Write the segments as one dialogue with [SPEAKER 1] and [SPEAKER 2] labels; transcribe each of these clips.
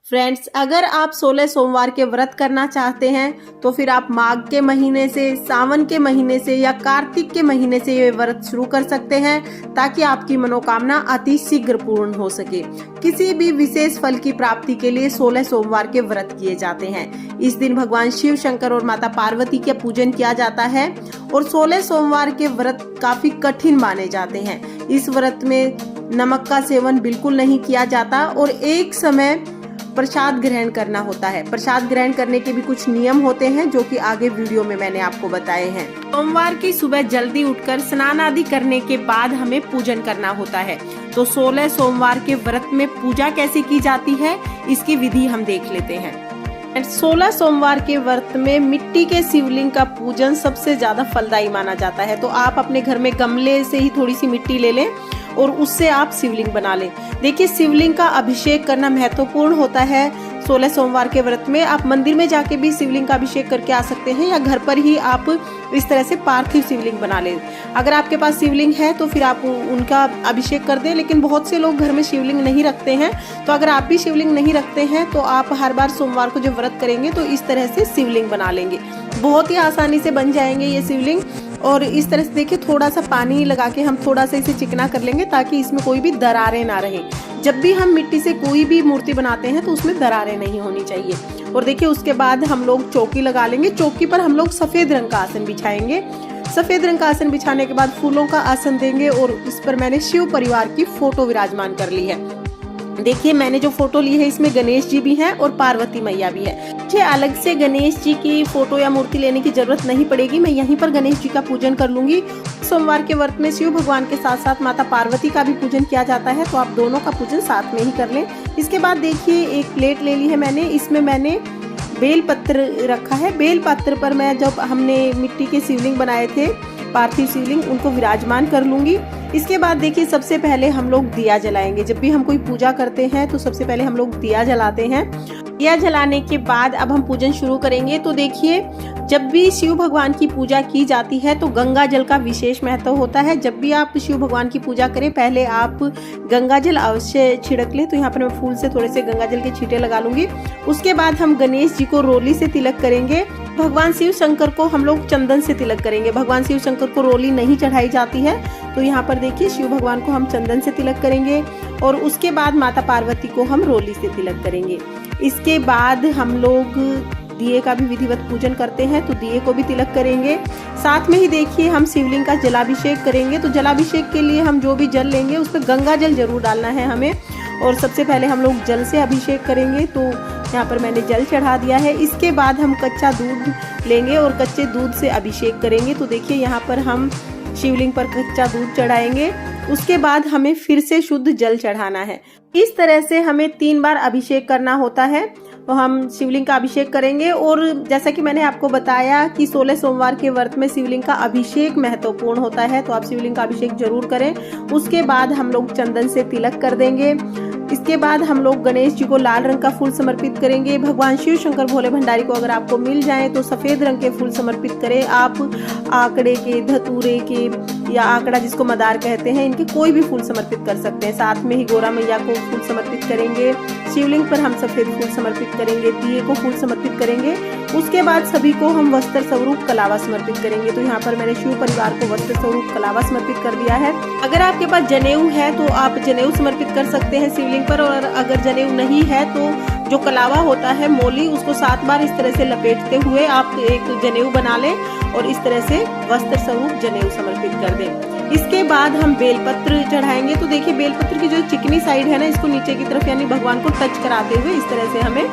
[SPEAKER 1] Friends, अगर आप 16 सोमवार के व्रत करना चाहते हैं तो फिर आप माघ के महीने से, सावन के महीने से या कार्तिक के महीने से ये व्रत शुरू कर सकते हैं ताकि आपकी मनोकामना अति शीघ्र पूर्ण हो सके। किसी भी विशेष फल की प्राप्ति के लिए 16 सोमवार के व्रत किए जाते हैं। इस दिन भगवान शिव शंकर और माता पार्वती का पूजन किया जाता है और 16 सोमवार के व्रत काफी कठिन माने जाते हैं। इस व्रत में नमक का सेवन बिल्कुल नहीं किया जाता और एक समय प्रसाद ग्रहण करना होता है। प्रसाद ग्रहण करने के भी कुछ नियम होते हैं जो कि आगे वीडियो में मैंने आपको बताए हैं। सोमवार की सुबह जल्दी उठकर स्नान आदि करने के बाद हमें पूजन करना होता है। तो 16 सोमवार के व्रत में पूजा कैसे की जाती है, इसकी विधि हम देख लेते हैं। 16 सोमवार के व्रत में मिट्टी के शिवलिंग का पूजन सबसे ज्यादा फलदायी माना जाता है। तो आप अपने घर में गमले से ही थोड़ी सी मिट्टी ले लें और उससे आप शिवलिंग बना लें। देखिए, शिवलिंग का अभिषेक करना महत्वपूर्ण होता है। 16 सोमवार के व्रत में आप मंदिर में जाके भी शिवलिंग का अभिषेक करके आ सकते हैं या घर पर ही आप इस तरह से पार्थिव शिवलिंग बना लें। अगर आपके पास शिवलिंग है तो फिर आप उनका अभिषेक कर दें, लेकिन बहुत से लोग घर में शिवलिंग नहीं रखते हैं। तो अगर आप भी शिवलिंग नहीं रखते हैं तो आप हर बार सोमवार को जब व्रत करेंगे तो इस तरह से शिवलिंग बना लेंगे। बहुत ही आसानी से बन जाएंगे ये शिवलिंग। और इस तरह से देखिए, थोड़ा सा पानी लगा के हम थोड़ा सा इसे चिकना कर लेंगे ताकि इसमें कोई भी दरारें ना रहे। जब भी हम मिट्टी से कोई भी मूर्ति बनाते हैं तो उसमें दरारें नहीं होनी चाहिए। और देखिए, उसके बाद हम लोग चौकी लगा लेंगे। चौकी पर हम लोग सफेद रंग का आसन बिछाएंगे। सफेद रंग का आसन बिछाने के बाद फूलों का आसन देंगे और इस पर मैंने शिव परिवार की फोटो विराजमान कर ली है। देखिए, मैंने जो फोटो ली है इसमें गणेश जी भी हैं और पार्वती मैया भी है। मुझे अलग से गणेश जी की फोटो या मूर्ति लेने की जरूरत नहीं पड़ेगी, मैं यहीं पर गणेश जी का पूजन कर लूंगी। सोमवार के व्रत में शिव भगवान के साथ साथ माता पार्वती का भी पूजन किया जाता है, तो आप दोनों का पूजन साथ में ही कर लें। इसके बाद देखिए, एक प्लेट ले ली है मैंने, इसमें मैंने बेल पत्र रखा है। बेल पत्र पर मैं जब हमने मिट्टी के शिवलिंग बनाए थे, पार्थिव शिवलिंग, उनको विराजमान कर लूंगी। इसके बाद देखिए, सबसे पहले हम लोग दिया जलाएंगे। जब भी हम कोई पूजा करते हैं तो सबसे पहले हम लोग दिया जलाते हैं। दिया जलाने के बाद अब हम पूजन शुरू करेंगे। तो देखिए, जब भी शिव भगवान की पूजा की जाती है तो गंगा जल का विशेष महत्व होता है। जब भी आप शिव भगवान की पूजा करें, पहले आप गंगा जल अवश्य छिड़क लें। तो यहाँ पर मैं फूल से थोड़े से गंगा जल के छींटे लगा लूंगी। उसके बाद हम गणेश जी को रोली से तिलक करेंगे। भगवान शिव शंकर को हम लोग चंदन से तिलक करेंगे। भगवान शिव शंकर को रोली नहीं चढ़ाई जाती है। तो यहाँ पर देखिए, शिव भगवान को हम चंदन से तिलक करेंगे और उसके बाद माता पार्वती को हम रोली से तिलक करेंगे। इसके बाद हम लोग दिए का भी विधिवत पूजन करते हैं, तो दिए को भी तिलक करेंगे। साथ में ही देखिए, हम शिवलिंग का जलाभिषेक करेंगे। तो जलाभिषेक के लिए हम जो भी जल लेंगे उस पर गंगा जल जरूर डालना है हमें। और सबसे पहले हम लोग जल से अभिषेक करेंगे। तो यहाँ पर मैंने जल चढ़ा दिया है। इसके बाद हम कच्चा दूध लेंगे और कच्चे दूध से अभिषेक करेंगे। तो देखिए, यहाँ पर हम शिवलिंग पर कच्चा दूध चढ़ाएंगे। उसके बाद हमें फिर से शुद्ध जल चढ़ाना है। इस तरह से हमें 3 बार अभिषेक करना होता है। तो हम शिवलिंग का अभिषेक करेंगे और जैसा कि मैंने आपको बताया कि 16 सोमवार के व्रत में शिवलिंग का अभिषेक महत्वपूर्ण होता है, तो आप शिवलिंग का अभिषेक जरूर करें। उसके बाद हम लोग चंदन से तिलक कर देंगे। इसके बाद हम लोग गणेश जी को लाल रंग का फूल समर्पित करेंगे। भगवान शिव शंकर भोले भंडारी को अगर आपको मिल जाए तो सफेद रंग के फूल समर्पित करें। आप आंकड़े के, धतूरे के या आंकड़ा जिसको मदार कहते हैं, इनके कोई भी फूल समर्पित कर सकते हैं। साथ में ही गोरा मैया को फूल समर्पित करेंगे। शिवलिंग पर हम सफेद फूल समर्पित करेंगे, दिए को फूल समर्पित करेंगे। उसके बाद सभी को हम वस्त्र स्वरूप कलावा समर्पित करेंगे। तो यहाँ पर मैंने शिव परिवार को वस्त्र स्वरूप कलावा समर्पित कर दिया है। अगर आपके पास जनेऊ है तो आप जनेऊ समर्पित कर सकते हैं शिवलिंग पर, और अगर जनेऊ नहीं है तो जो कलावा होता है, मोली, उसको 7 बार इस तरह से लपेटते हुए आप एक जनेऊ बना लें और इस तरह से वस्त्र स्वरूप जनेऊ समर्पित कर दें। इसके बाद हम बेलपत्र चढ़ाएंगे। तो देखिए, बेलपत्र की जो चिकनी साइड है ना, इसको नीचे की तरफ यानी भगवान को टच कराते हुए इस तरह से हमें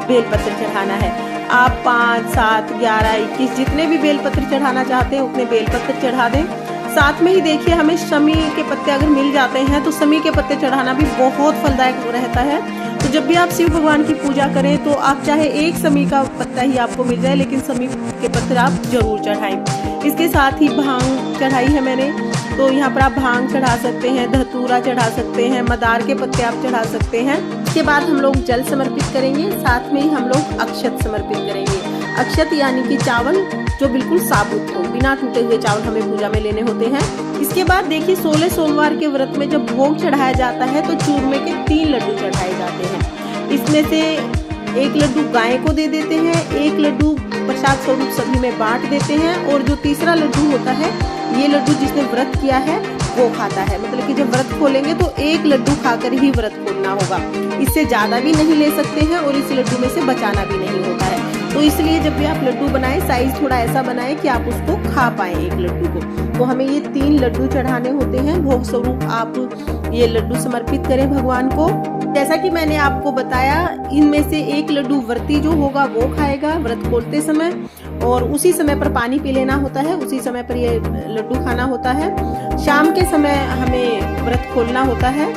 [SPEAKER 1] बेलपत्र चढ़ाना है। आप 5, 7, 11, 21 जितने भी बेलपत्र चढ़ाना चाहते हैं उतने बेलपत्र चढ़ा दें। साथ में ही देखिए, हमें शमी के पत्ते अगर मिल जाते हैं तो शमी के पत्ते चढ़ाना भी बहुत फलदायक रहता है। तो जब भी आप शिव भगवान की पूजा करें तो आप चाहे एक शमी का पत्ता ही आपको मिल जाए, लेकिन शमी के पत्ते आप जरूर चढ़ाएं। इसके साथ ही भांग चढ़ाई है मैंने। तो यहाँ पर आप भांग चढ़ा सकते हैं, धतूरा चढ़ा सकते हैं, मदार के पत्ते आप चढ़ा सकते हैं। इसके बाद हम लोग जल समर्पित करेंगे। साथ में ही हम लोग अक्षत समर्पित करेंगे। अक्षत यानी कि चावल जो बिल्कुल साबुत हो, बिना टूटे हुए चावल हमें पूजा में लेने होते हैं। इसके बाद देखिए, 16 सोमवार के व्रत में जब भोग चढ़ाया जाता है तो चूरमे के 3 लड्डू चढ़ाए जाते हैं। इसमें से एक लड्डू गाय को दे देते हैं, एक लड्डू प्रसाद स्वरूप सभी में बांट देते हैं, और जो तीसरा लड्डू होता है, ये लड्डू जिसने व्रत किया है वो खाता है। मतलब कि जब व्रत खोलेंगे तो एक लड्डू खाकर ही व्रत खोलना होगा, इससे ज्यादा भी नहीं ले सकते हैं और इस लड्डू में से बचाना भी नहीं होता है। तो इसलिए जब भी आप लड्डू बनाएं, साइज थोड़ा ऐसा बनाएं कि आप उसको खा पाएं एक लड्डू को। तो हमें ये 3 लड्डू चढ़ाने होते हैं। भोग स्वरूप आप ये लड्डू समर्पित करें भगवान को। जैसा कि मैंने आपको बताया, इनमें से एक लड्डू व्रती जो होगा वो खाएगा व्रत खोलते समय, और उसी समय पर पानी पी लेना होता है, उसी समय पर ये लड्डू खाना होता है। शाम के समय हमें व्रत खोलना होता है,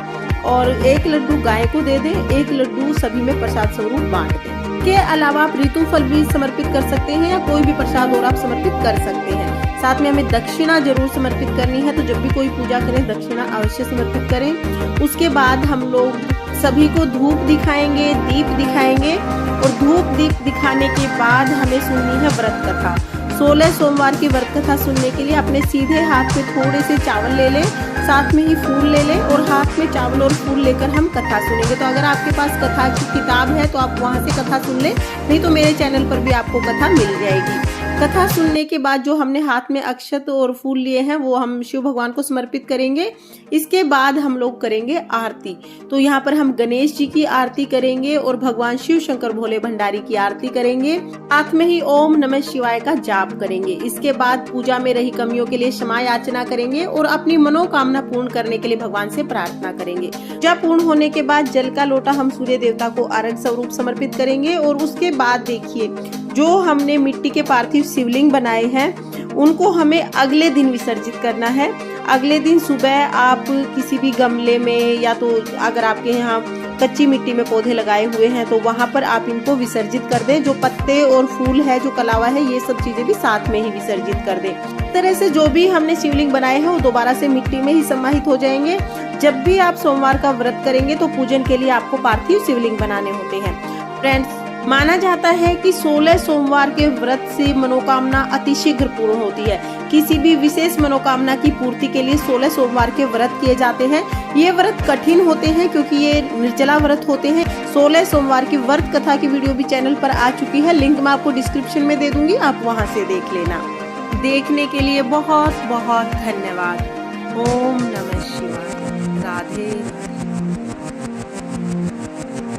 [SPEAKER 1] और एक लड्डू गाय को दे दे, एक लड्डू सभी में प्रसाद स्वरूप बांट दे। के अलावा आप ऋतु फल भी समर्पित कर सकते हैं, या कोई भी प्रसाद और आप समर्पित कर सकते हैं। साथ में हमें दक्षिणा जरूर समर्पित करनी है, तो जब भी कोई पूजा करें दक्षिणा अवश्य समर्पित करें। उसके बाद हम लोग सभी को धूप दिखाएंगे, दीप दिखाएंगे, और धूप दीप दिखाने के बाद हमें सुननी है व्रत कथा। 16 सोमवार की व्रत कथा सुनने के लिए अपने सीधे हाथ में थोड़े से चावल ले लें, साथ में ही फूल ले लें, और हाथ में चावल और फूल लेकर हम कथा सुनेंगे। तो अगर आपके पास कथा की किताब है तो आप वहां से कथा सुन लें, नहीं तो मेरे चैनल पर भी आपको कथा मिल जाएगी। कथा सुनने के बाद जो हमने हाथ में अक्षत और फूल लिए हैं वो हम शिव भगवान को समर्पित करेंगे। इसके बाद हम लोग करेंगे आरती। तो यहाँ पर हम गणेश जी की आरती करेंगे और भगवान शिव शंकर भोले भंडारी की आरती करेंगे। साथ में ही ओम नमः शिवाय का जाप करेंगे। इसके बाद पूजा में रही कमियों के लिए क्षमा याचना करेंगे और अपनी मनोकामना पूर्ण करने के लिए भगवान से प्रार्थना करेंगे। पूजा पूर्ण होने के बाद जल का लोटा हम सूर्य देवता को अर्घ स्वरूप समर्पित करेंगे, और उसके बाद देखिए जो हमने मिट्टी के पार्थिव शिवलिंग बनाए हैं उनको हमें अगले दिन विसर्जित करना है। अगले दिन सुबह आप किसी भी गमले में, या तो अगर आपके यहाँ कच्ची मिट्टी में पौधे लगाए हुए हैं तो वहां पर आप इनको विसर्जित कर दें। जो पत्ते और फूल है, जो कलावा है, ये सब चीजें भी साथ में ही विसर्जित कर दें। इस तरह से जो भी हमने शिवलिंग बनाए हैं वो दोबारा से मिट्टी में ही समाहित हो जाएंगे। जब भी आप सोमवार का व्रत करेंगे तो पूजन के लिए आपको पार्थिव शिवलिंग बनाने होते हैं। फ्रेंड्स, माना जाता है कि 16 सोमवार के व्रत से मनोकामना अतिशीघ्र पूर्ण होती है। किसी भी विशेष मनोकामना की पूर्ति के लिए 16 सोमवार के व्रत किए जाते हैं। ये व्रत कठिन होते हैं क्योंकि ये निर्जला व्रत होते हैं। 16 सोमवार की व्रत कथा की वीडियो भी चैनल पर आ चुकी है, लिंक मैं आपको डिस्क्रिप्शन में दे दूंगी, आप वहां से देख लेना। देखने के लिए बहुत बहुत धन्यवाद। ओम नमः शिवाय। राधे।